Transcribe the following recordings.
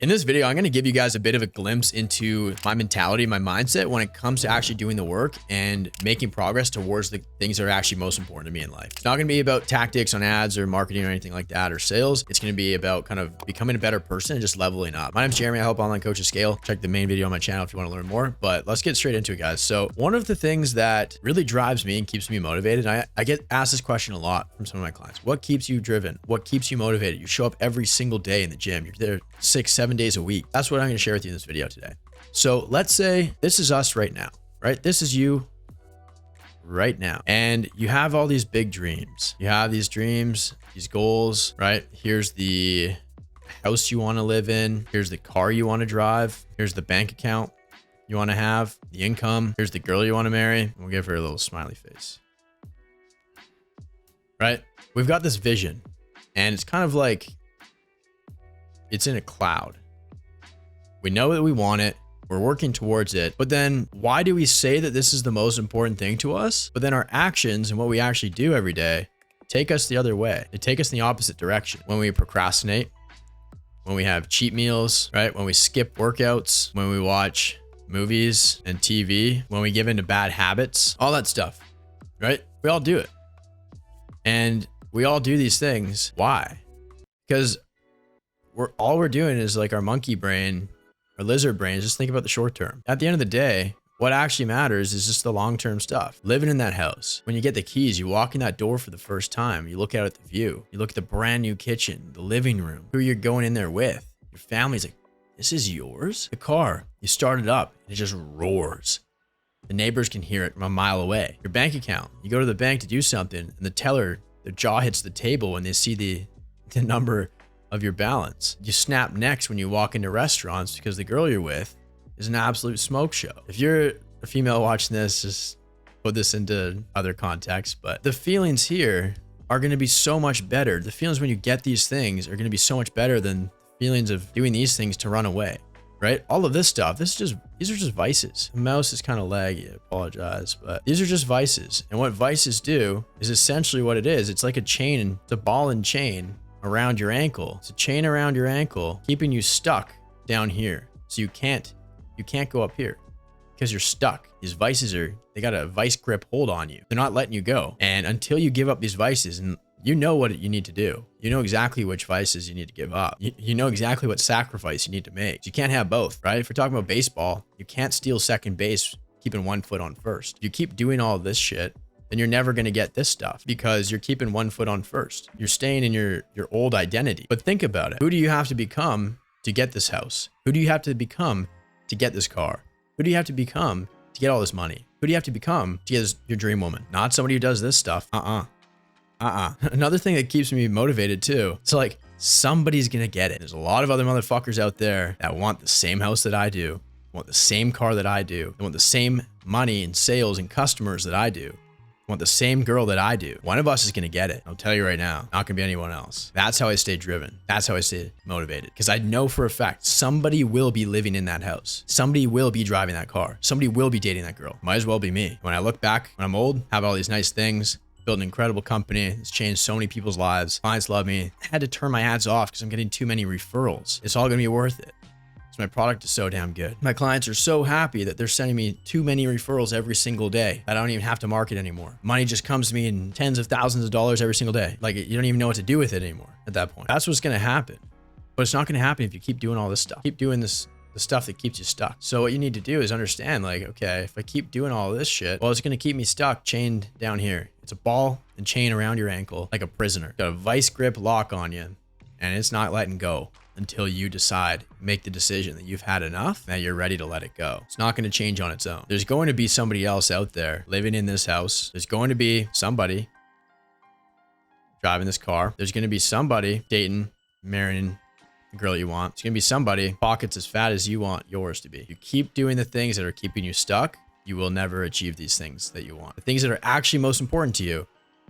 In this video, I'm going to give you guys a bit of a glimpse into my mentality, my mindset when it comes to actually doing the work and making progress towards the things that are actually most important to me in life. It's not going to be about tactics on ads or marketing or anything like that or sales. It's going to be about kind of becoming a better person and just leveling up. My name's Jeremy. I help online coaches scale. Check the main video on my channel if you want to learn more, but let's get straight into it, guys. So one of the things that really drives me and keeps me motivated, and I get asked this question a lot from some of my clients. What keeps you driven? What keeps you motivated? You show up every single day in the gym. You're there 6-7 days a week. That's what I'm going to share with you in this video today. So let's say this is us right now, right? This is you right now. And you have all these big dreams. You have these dreams, these goals, right? Here's the house you want to live in. Here's the car you want to drive. Here's the bank account you want to have, the income. Here's the girl you want to marry. We'll give her a little smiley face, right? We've got this vision and it's kind of like it's in a cloud. We know that we want it. We're working towards it. But then why do we say that this is the most important thing to us? But then our actions and what we actually do every day take us the other way. They take us in the opposite direction. When we procrastinate, when we have cheat meals, right? When we skip workouts, when we watch movies and TV, when we give into bad habits, all that stuff, right? We all do it. And we all do these things. Why? Because all we're doing is like our monkey brain, our lizard brain, just think about the short term. At the end of the day, what actually matters is just the long-term stuff. Living in that house. When you get the keys, you walk in that door for the first time. You look out at the view. You look at the brand new kitchen, the living room, who you're going in there with. Your family's like, this is yours? The car, you start it up, and it just roars. The neighbors can hear it from a mile away. Your bank account, you go to the bank to do something, and the teller, their jaw hits the table when they see the number of your balance. You snap necks when you walk into restaurants because the girl you're with is an absolute smoke show. If you're a female watching this, just put this into other context, but the feelings here are going to be so much better. The feelings when you get these things are going to be so much better than feelings of doing these things to run away, right? All of this stuff, these are just vices. The mouse is kind of laggy, I apologize, but these are just vices. And what vices do is essentially what it is. It's like a chain, it's a ball and chain around your ankle. It's a chain around your ankle, keeping you stuck down here. So you can't go up here because you're stuck. These vices they got a vice grip hold on you. They're not letting you go. And until you give up these vices, and you know what you need to do. You know exactly which vices you need to give up. You know exactly what sacrifice you need to make. You can't have both, right? If we're talking about baseball, you can't steal second base keeping one foot on first. If you keep doing all this shit, then you're never going to get this stuff because you're keeping one foot on first. You're staying in your old identity. But think about it. Who do you have to become to get this house? Who do you have to become to get this car? Who do you have to become to get all this money? Who do you have to become to get your dream woman? Not somebody who does this stuff. Another thing that keeps me motivated too. It's like somebody's going to get it. There's a lot of other motherfuckers out there that want the same house that I do, want the same car that I do, want the same money and sales and customers that I do. Want the same girl that I do. One of us is going to get it. I'll tell you right now, not going to be anyone else. That's how I stay driven. That's how I stay motivated. Because I know for a fact, somebody will be living in that house. Somebody will be driving that car. Somebody will be dating that girl. Might as well be me. When I look back, when I'm old, have all these nice things, build an incredible company. It's changed so many people's lives. Clients love me. I had to turn my ads off because I'm getting too many referrals. It's all going to be worth it. My product is so damn good. My clients are so happy that they're sending me too many referrals every single day that I don't even have to market anymore. Money just comes to me in tens of thousands of dollars every single day. Like you don't even know what to do with it anymore at that point. That's what's going to happen. But it's not going to happen if you keep doing all this stuff. Keep doing the stuff that keeps you stuck. So what you need to do is understand like, okay, if I keep doing all this shit, well, it's going to keep me stuck, chained down here. It's a ball and chain around your ankle like a prisoner. Got a vice grip lock on you and it's not letting go until you decide, make the decision that you've had enough, that you're ready to let it go. It's not going to change on its own. There's going to be somebody else out there living in this house. There's going to be somebody driving this car. There's going to be somebody dating, marrying the girl you want. It's going to be somebody pockets as fat as you want yours to be. You keep doing the things that are keeping you stuck, you will never achieve these things that you want. The things that are actually most important to you,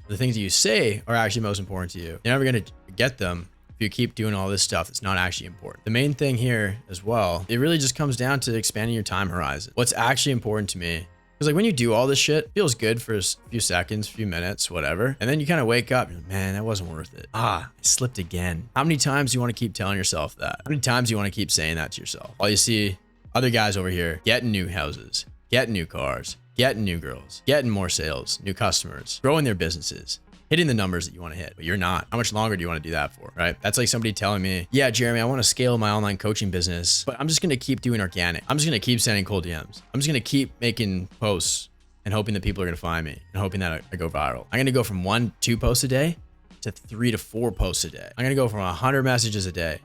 the things that you say are actually most important to you, you're never going to get them if you keep doing all this stuff that's not actually important. The main thing here as well, it really just comes down to expanding your time horizon. What's actually important to me Because like when you do all this shit, it feels good for a few seconds, few minutes, whatever. And then you kind of wake up, you're like, man, that wasn't worth it. I slipped again. How many times do you want to keep telling yourself that? How many times do you want to keep saying that to yourself? While you see other guys over here getting new houses, getting new cars, getting new girls, getting more sales, new customers, growing their businesses, hitting the numbers that you want to hit, but you're not. How much longer do you want to do that for, right? That's like somebody telling me, yeah, Jeremy, I want to scale my online coaching business, but I'm just going to keep doing organic. I'm just going to keep sending cold DMs. I'm just going to keep making posts and hoping that people are going to find me and hoping that I go viral. I'm going to go from 1-2 posts a day to 3 to 4 posts a day. I'm going to go from 100 messages a day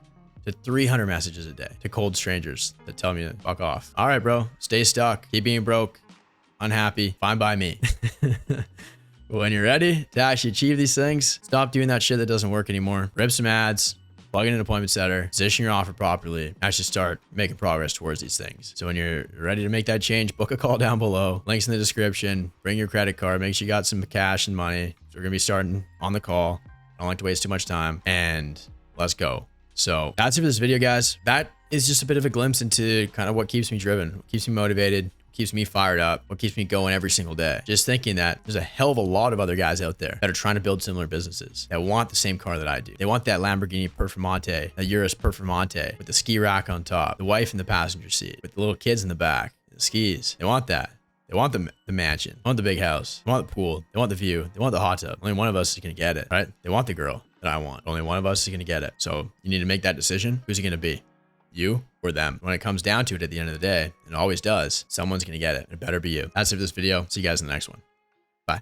to 300 messages a day to cold strangers that tell me to fuck off. All right, bro, stay stuck, keep being broke, unhappy, fine by me. When you're ready to actually achieve these things, stop doing that shit that doesn't work anymore. Rip some ads, plug in an appointment setter, position your offer properly, actually start making progress towards these things. So when you're ready to make that change, book a call down below. Links in the description. Bring your credit card. Make sure you got some cash and money. So we're going to be starting on the call. I don't like to waste too much time. And let's go. So that's it for this video, guys. That is just a bit of a glimpse into kind of what keeps me driven, what keeps me motivated, keeps me fired up, what keeps me going every single day. Just thinking that there's a hell of a lot of other guys out there that are trying to build similar businesses, that want the same car that I do. They want that Lamborghini Performante, that Urus Performante with the ski rack on top, the wife in the passenger seat, with the little kids in the back, the skis. They want that. They want the mansion. They want the big house. They want the pool. They want the view. They want the hot tub. Only one of us is going to get it, right? They want the girl that I want. Only one of us is going to get it. So you need to make that decision. Who's it going to be? You or them? When it comes down to it at the end of the day, it always does, someone's going to get it. It better be you. That's it for this video. See you guys in the next one.